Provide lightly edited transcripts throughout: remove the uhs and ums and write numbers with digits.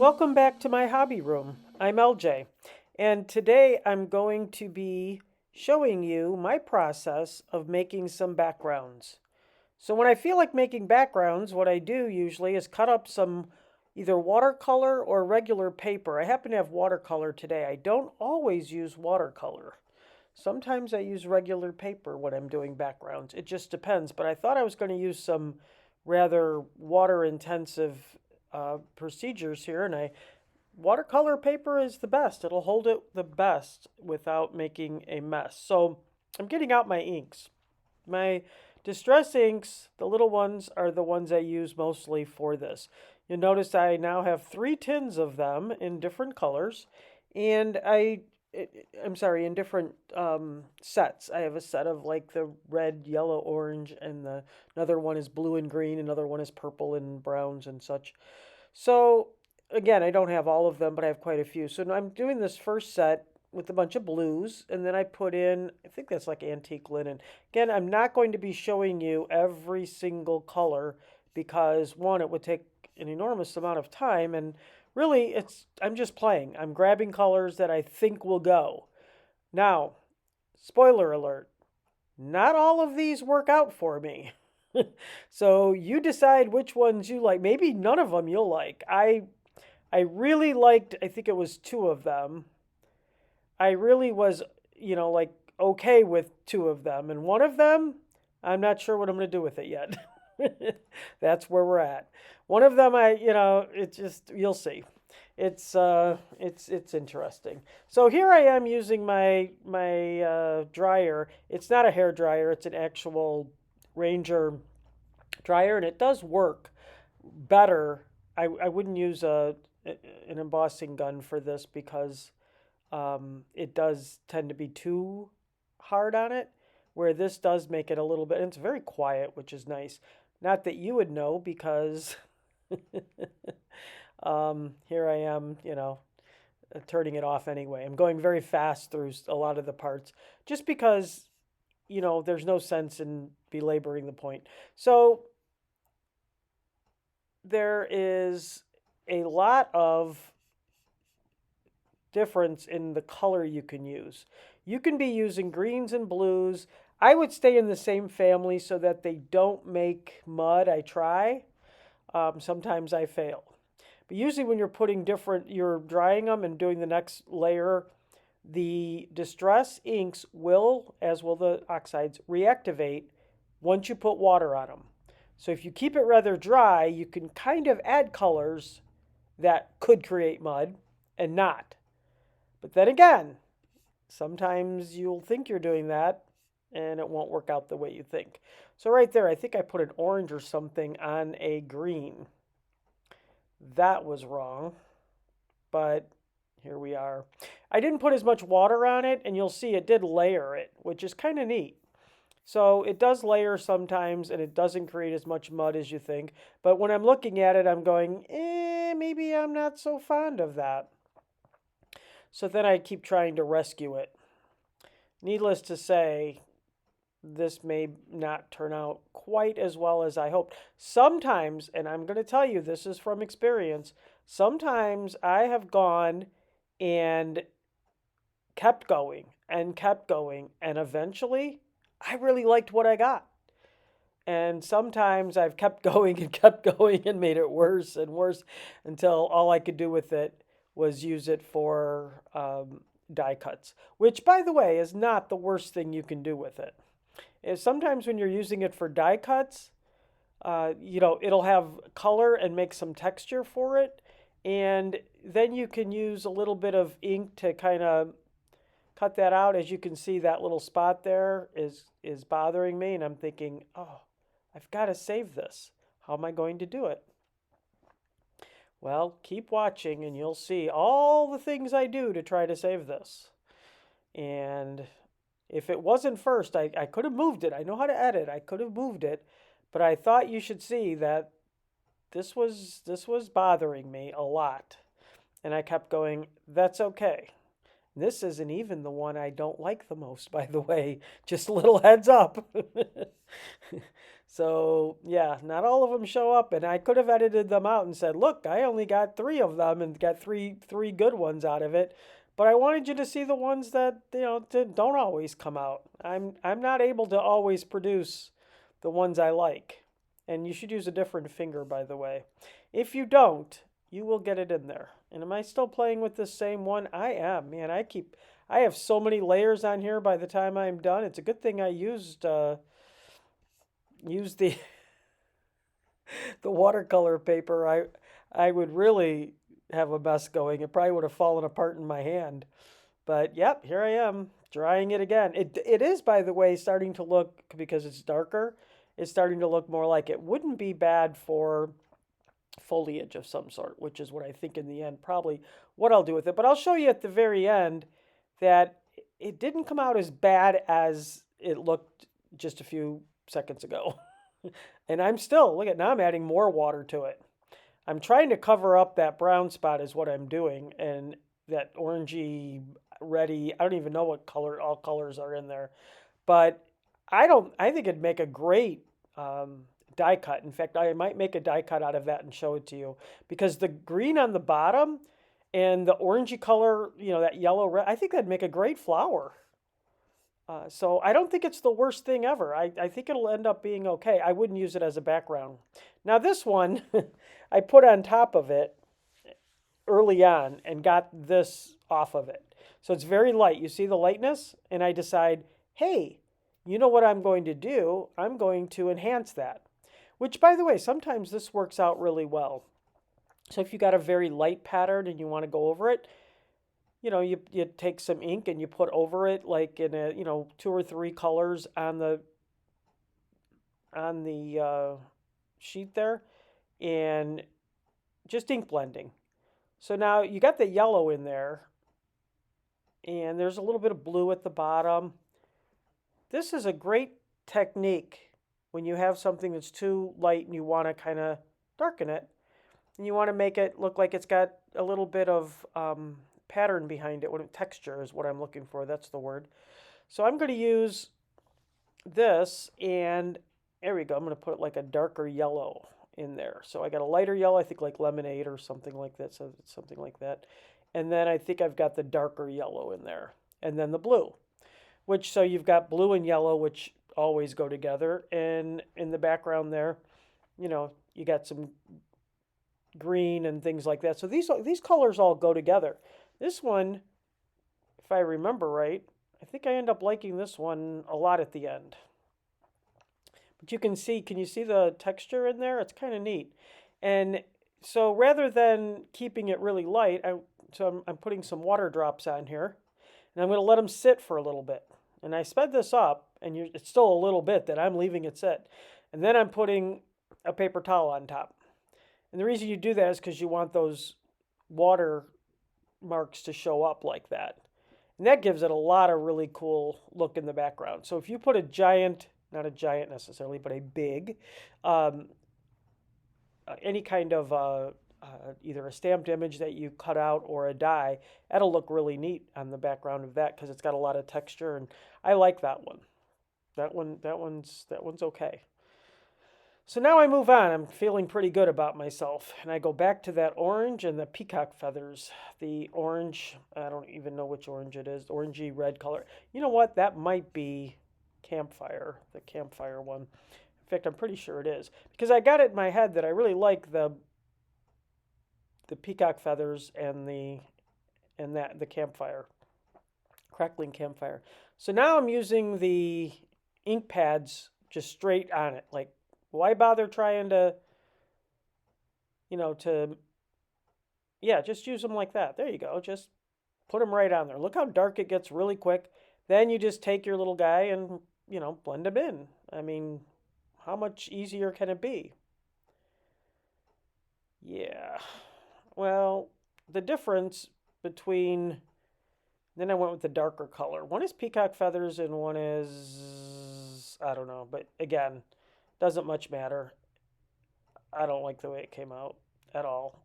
welcome back to my hobby room. I'm LJ, and today I'm going to be showing you my process of making some backgrounds. So when I feel like making backgrounds, what I do usually is cut up some either watercolor or regular paper. I happen to have watercolor today. I don't always use watercolor. Sometimes I use regular paper when I'm doing backgrounds. It just depends, but I thought I was going to use some rather water intensive procedures here, and I watercolor paper is the best. It'll hold it the best without making a mess. So I'm getting out my inks. My distress inks, the little ones, are the ones I use mostly for this. You'll notice I now have 3 tins of them in different colors, and I'm sorry, in different sets. I have a set of like the red, yellow, orange, and another one is blue and green. Another one is purple and browns and such. So again, I don't have all of them, but I have quite a few. So I'm doing this first set with a bunch of blues, and then I put in, I think that's like antique linen. Again, I'm not going to be showing you every single color because one, it would take an enormous amount of time, and really I'm just playing. I'm grabbing colors that I think will go. Now, spoiler alert, not all of these work out for me. So you decide which ones you like. Maybe none of them you'll like. I really liked, I think it was 2 of them. I really was, like okay with 2 of them. And one of them, I'm not sure what I'm going to do with it yet. That's where we're at. One of them, it's just, you'll see. It's interesting. So here I am using my dryer. It's not a hair dryer. It's an actual Ranger dryer, and it does work better. I wouldn't use an embossing gun for this because it does tend to be too hard on it, where this does make it a little bit, and it's very quiet, which is nice. Not that you would know because here I am, turning it off anyway. I'm going very fast through a lot of the parts just because, there's no sense in belaboring the point. So there is a lot of difference in the color you can use. You can be using greens and blues. I would stay in the same family so that they don't make mud. I try. Sometimes I fail. But usually when you're drying them and doing the next layer, the distress inks will, as will the oxides, reactivate once you put water on them. So if you keep it rather dry, you can kind of add colors that could create mud and not. But then again, sometimes you'll think you're doing that and it won't work out the way you think. So right there, I think I put an orange or something on a green. That was wrong, but here we are. I didn't put as much water on it, and you'll see it did layer it, which is kind of neat. So it does layer sometimes, and it doesn't create as much mud as you think. But when I'm looking at it, I'm going, maybe I'm not so fond of that. So then I keep trying to rescue it. Needless to say, this may not turn out quite as well as I hoped. Sometimes, and I'm going to tell you this is from experience, sometimes I have gone and kept going and kept going, and eventually I really liked what I got. And sometimes I've kept going and kept going and made it worse and worse until all I could do with it was use it for die cuts, which, by the way, is not the worst thing you can do with it. Is sometimes when you're using it for die cuts, it'll have color and make some texture for it, and then you can use a little bit of ink to kind of cut that out. As you can see, that little spot there is bothering me, and I'm thinking, oh, I've got to save this. How am I going to do it? Well, keep watching and you'll see all the things I do to try to save this. And if it wasn't first, I could have moved it. I know how to edit. I could have moved it, but I thought you should see that this was bothering me a lot. And I kept going, that's okay. This isn't even the one I don't like the most, by the way. Just a little heads up. So yeah, not all of them show up, and I could have edited them out and said, "Look, I only got three of them and got three good ones out of it." But I wanted you to see the ones that don't always come out. I'm not able to always produce the ones I like, and you should use a different finger, by the way. If you don't, you will get it in there. And am I still playing with this same one? I am, man. I have so many layers on here by the time I'm done. It's a good thing I used the watercolor paper. I would really have a mess going. It probably would have fallen apart in my hand. But yep, here I am drying it again. It is, by the way, starting to look, because it's darker, it's starting to look more like it wouldn't be bad for foliage of some sort, which is what I think in the end probably what I'll do with it. But I'll show you at the very end that it didn't come out as bad as it looked just a few seconds ago. And I'm still, look at now, I'm adding more water to it. I'm trying to cover up that brown spot is what I'm doing, and that orangey, reddy, I don't even know what color, all colors are in there. But I think it'd make a great die cut. In fact, I might make a die cut out of that and show it to you, because the green on the bottom and the orangey color, that yellow red, I think that'd make a great flower. So I don't think it's the worst thing ever. I think it'll end up being okay. I wouldn't use it as a background. Now this one, I put on top of it early on and got this off of it. So it's very light. You see the lightness? And I decide, hey, you know what I'm going to do? I'm going to enhance that. Which, by the way, sometimes this works out really well. So if you got a very light pattern and you want to go over it, you take some ink and you put over it, like in a, two or three colors on the sheet there, and just ink blending. So now you got the yellow in there, and there's a little bit of blue at the bottom. This is a great technique when you have something that's too light and you want to kind of darken it, and you want to make it look like it's got a little bit of pattern behind it. Texture is what I'm looking for. That's the word. So I'm going to use this, and there we go. I'm going to put like a darker yellow in there. So I got a lighter yellow, I think like lemonade or something like that. So it's something like that. And then I think I've got the darker yellow in there. And then the blue, so you've got blue and yellow, which always go together. And in the background there, you got some green and things like that. So these colors all go together. This one, if I remember right, I think I end up liking this one a lot at the end. But can you see the texture in there? It's kind of neat. And so rather than keeping it really light, I'm putting some water drops on here, and I'm going to let them sit for a little bit. And I sped this up, and it's still a little bit that I'm leaving it sit. And then I'm putting a paper towel on top. And the reason you do that is because you want those water marks to show up like that. And that gives it a lot of really cool look in the background. So if you put a giant, not a giant necessarily, but a big, any kind of either a stamped image that you cut out or a die, that'll look really neat on the background of that, because it's got a lot of texture, and I like that one. That one's okay. So now I move on. I'm feeling pretty good about myself. And I go back to that orange and the peacock feathers. The orange, I don't even know which orange it is, orangey red color. You know what? That might be campfire, the campfire one. In fact, I'm pretty sure it is, because I got it in my head that I really like the peacock feathers and the campfire, crackling campfire. So now I'm using the ink pads just straight on it. Like, why bother trying to, just use them like that. There you go. Just put them right on there. Look how dark it gets really quick. Then you just take your little guy and, blend them in. I mean, how much easier can it be? Yeah. Well, the difference between, then I went with the darker color. One is peacock feathers and one is, I don't know. But again, doesn't much matter. I don't like the way it came out at all.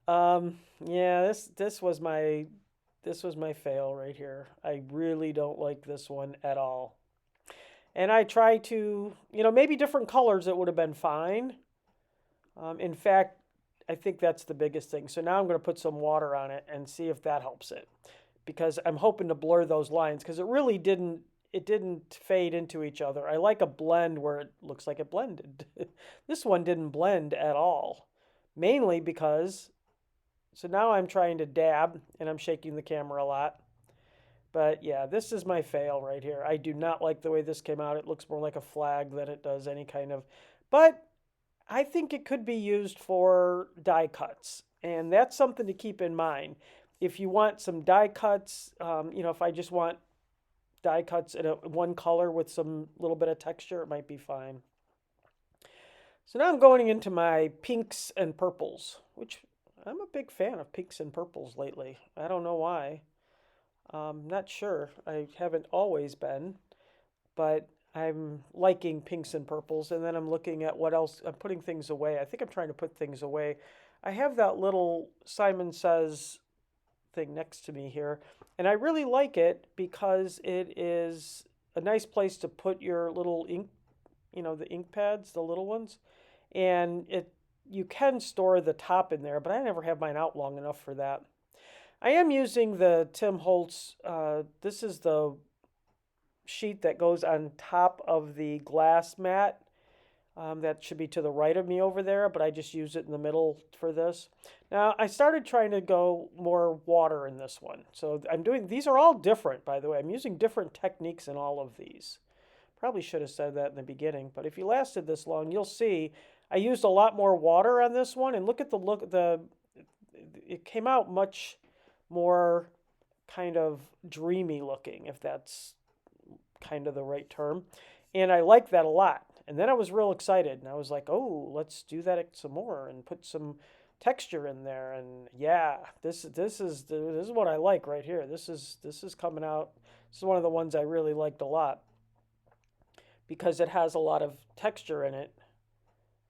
Yeah, this was my fail right here. I really don't like this one at all. And I try to, maybe different colors it would have been fine. In fact, I think that's the biggest thing. So now I'm going to put some water on it and see if that helps it. Because I'm hoping to blur those lines because it didn't fade into each other. I like a blend where it looks like it blended. This one didn't blend at all. Mainly because so now I'm trying to dab and I'm shaking the camera a lot. But yeah, this is my fail right here. I do not like the way this came out. It looks more like a flag than it does any kind of. But I think it could be used for die cuts. And that's something to keep in mind. If you want some die cuts, if I just want die cuts in one color with some little bit of texture, it might be fine. So now I'm going into my pinks and purples, which I'm a big fan of pinks and purples lately. I don't know why. Not sure. I haven't always been, but I'm liking pinks and purples. And then I'm looking at what else. I'm putting things away. I think I'm trying to put things away. I have that little Simon Says thing next to me here, and I really like it because it is a nice place to put your little ink, the ink pads, the little ones, and it you can store the top in there, but I never have mine out long enough for that. I am using the Tim Holtz. This is the sheet that goes on top of the glass mat. That should be to the right of me over there, but I just use it in the middle for this. Now, I started trying to go more water in this one. So these are all different, by the way. I'm using different techniques in all of these. Probably should have said that in the beginning, but if you lasted this long, you'll see I used a lot more water on this one, and look at it came out much more kind of dreamy looking, if that's kind of the right term. And I like that a lot. And then I was real excited and I was like, oh, let's do that some more and put some texture in there. And yeah, this is what I like right here. This is coming out. This is one of the ones I really liked a lot because it has a lot of texture in it,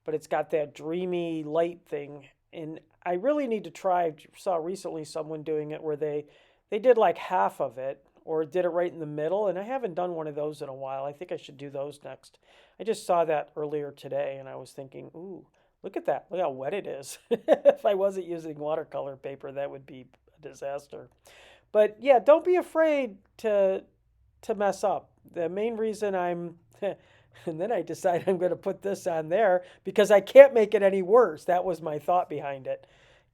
but it's got that dreamy light thing. And I really need to try. I saw recently someone doing it where they did like half of it or did it right in the middle, and I haven't done one of those in a while. I think I should do those next. I just saw that earlier today, and I was thinking, ooh, look at that. Look how wet it is. If I wasn't using watercolor paper, that would be a disaster. But yeah, don't be afraid to mess up. The main reason I'm and then I decide I'm going to put this on there because I can't make it any worse. That was my thought behind it.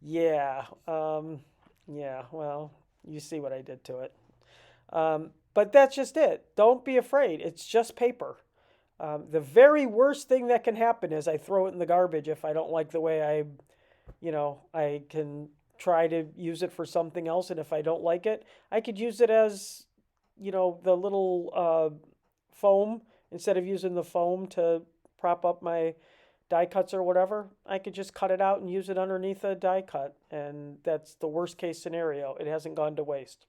Yeah, yeah, well, you see what I did to it. But that's just it. Don't be afraid. It's just paper. The very worst thing that can happen is I throw it in the garbage if I don't like the way I can try to use it for something else. And if I don't like it, I could use it as, the little foam. Instead of using the foam to prop up my die cuts or whatever, I could just cut it out and use it underneath a die cut. And that's the worst case scenario. It hasn't gone to waste.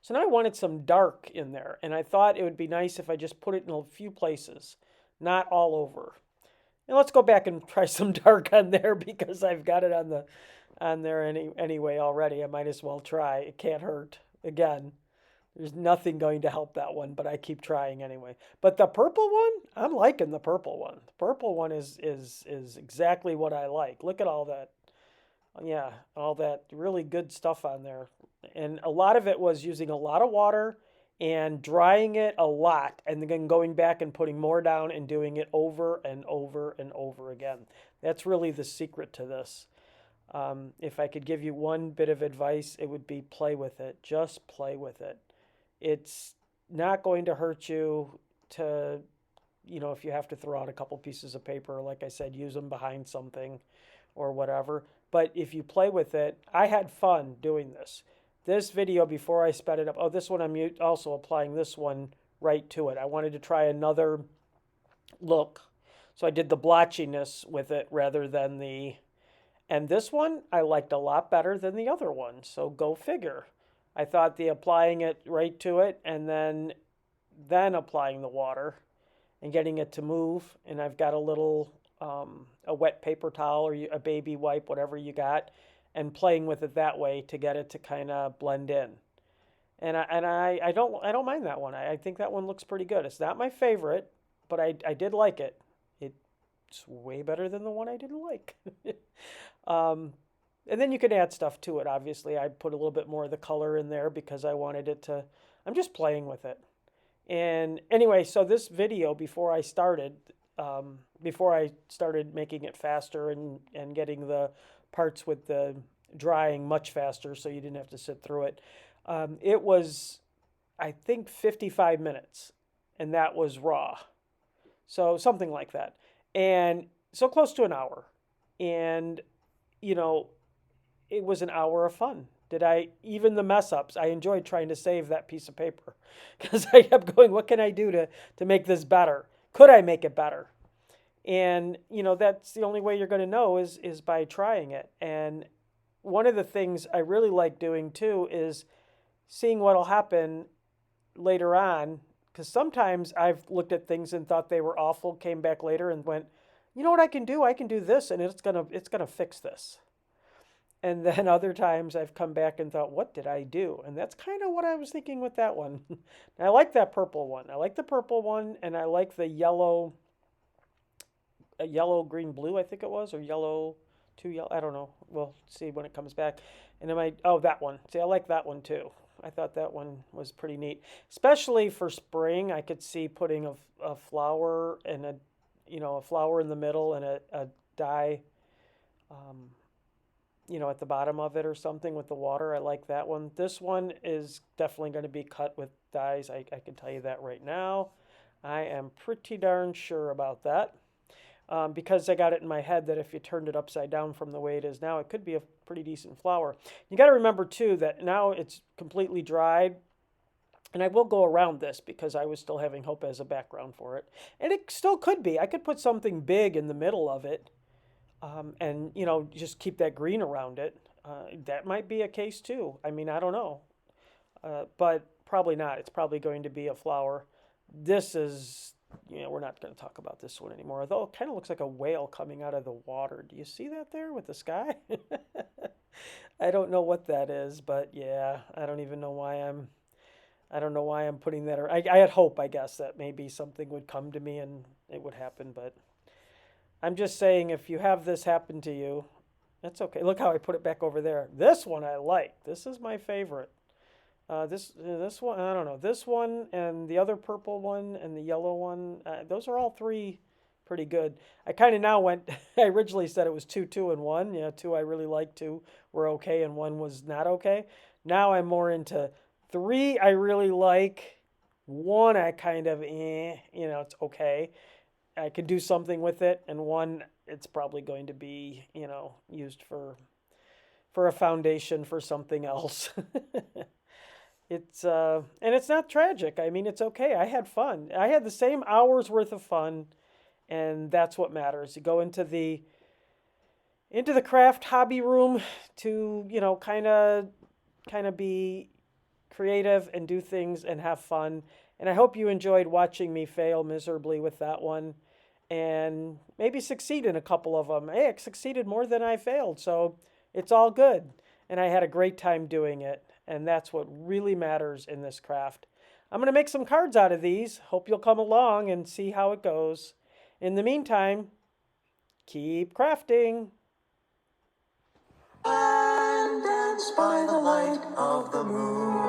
So now I wanted some dark in there, and I thought it would be nice if I just put it in a few places, not all over. And let's go back and try some dark on there because I've got it on there anyway already. I might as well try. It can't hurt. Again, there's nothing going to help that one, but I keep trying anyway. But the purple one, I'm liking the purple one. The purple one is exactly what I like. Look at all that. Yeah, all that really good stuff on there. And a lot of it was using a lot of water and drying it a lot and then going back and putting more down and doing it over and over and over again. That's really the secret to this. If I could give you one bit of advice, it would be play with it. Just play with it. It's not going to hurt you to, if you have to throw out a couple pieces of paper, like I said, use them behind something or whatever. But if you play with it, I had fun doing this. This video, before I sped it up, this one I'm also applying this one right to it. I wanted to try another look. So I did the blotchiness with it rather than and this one I liked a lot better than the other one. So go figure. I thought the applying it right to it and then applying the water and getting it to move. And I've got a little, a wet paper towel or a baby wipe, whatever you got, and playing with it that way to get it to kind of blend in. And I don't mind that one. I think that one looks pretty good. It's not my favorite, but I did like it. It's way better than the one I didn't like. Um, and then you could add stuff to it. Obviously, I put a little bit more of the color in there because I wanted it to. I'm just playing with it. And anyway, so this video before I started making it faster and getting the parts with the drying much faster, so you didn't have to sit through it. It was, I think, 55 minutes, and that was raw. So something like that. And so close to an hour. And, you know, it was an hour of fun. Did I, even the mess ups, I enjoyed trying to save that piece of paper because I kept going, what can I do to make this better? Could I make it better? And, that's the only way you're going to know is by trying it. And one of the things I really like doing too is seeing what'll happen later on. Because sometimes I've looked at things and thought they were awful, came back later and went, you know what I can do? I can do this, and it's gonna fix this. And then other times I've come back and thought, what did I do? And that's kind of what I was thinking with that one. I like that purple one. I like the purple one, and I like the yellow, yellow, green, blue, I think it was, or yellow, two yellow. I don't know. We'll see when it comes back. And oh, that one. See, I like that one too. I thought that one was pretty neat, especially for spring. I could see putting a flower and a flower in the middle and a dye, um, at the bottom of it or something with the water. I like that one. This one is definitely going to be cut with dyes. I can tell you that right now. I am pretty darn sure about that. Because I got it in my head that if you turned it upside down from the way it is now, it could be a pretty decent flower. You got to remember too that now it's completely dried, and I will go around this because I was still having hope as a background for it, and it still could be. I could put something big in the middle of it, and just keep that green around it. That might be a case too. I mean, I don't know, but probably not. It's probably going to be a flower. This is we're not going to talk about this one anymore. Although it kind of looks like a whale coming out of the water. Do you see that there with the sky? I don't know what that is, but yeah, I don't even know why I don't know why I'm putting that. I had hope, I guess, that maybe something would come to me and it would happen. But I'm just saying, if you have this happen to you, that's okay. Look how I put it back over there. This one I like. This is my favorite. This one, I don't know. This one and the other purple one and the yellow one, those are all three pretty good. I kind of now went. I originally said it was two, two, and one. Yeah, two I really liked, two were okay, and one was not okay. Now I'm more into three I really like. One I kind of it's okay. I could do something with it, and one it's probably going to be used for a foundation for something else. And it's not tragic. I mean, it's okay. I had fun. I had the same hours worth of fun, and that's what matters. You go into the craft hobby room to, kind of be creative and do things and have fun. And I hope you enjoyed watching me fail miserably with that one and maybe succeed in a couple of them. Hey, I succeeded more than I failed, so it's all good. And I had a great time doing it. And that's what really matters in this craft. I'm going to make some cards out of these. Hope you'll come along and see how it goes. In the meantime, keep crafting. And dance by the light of the moon.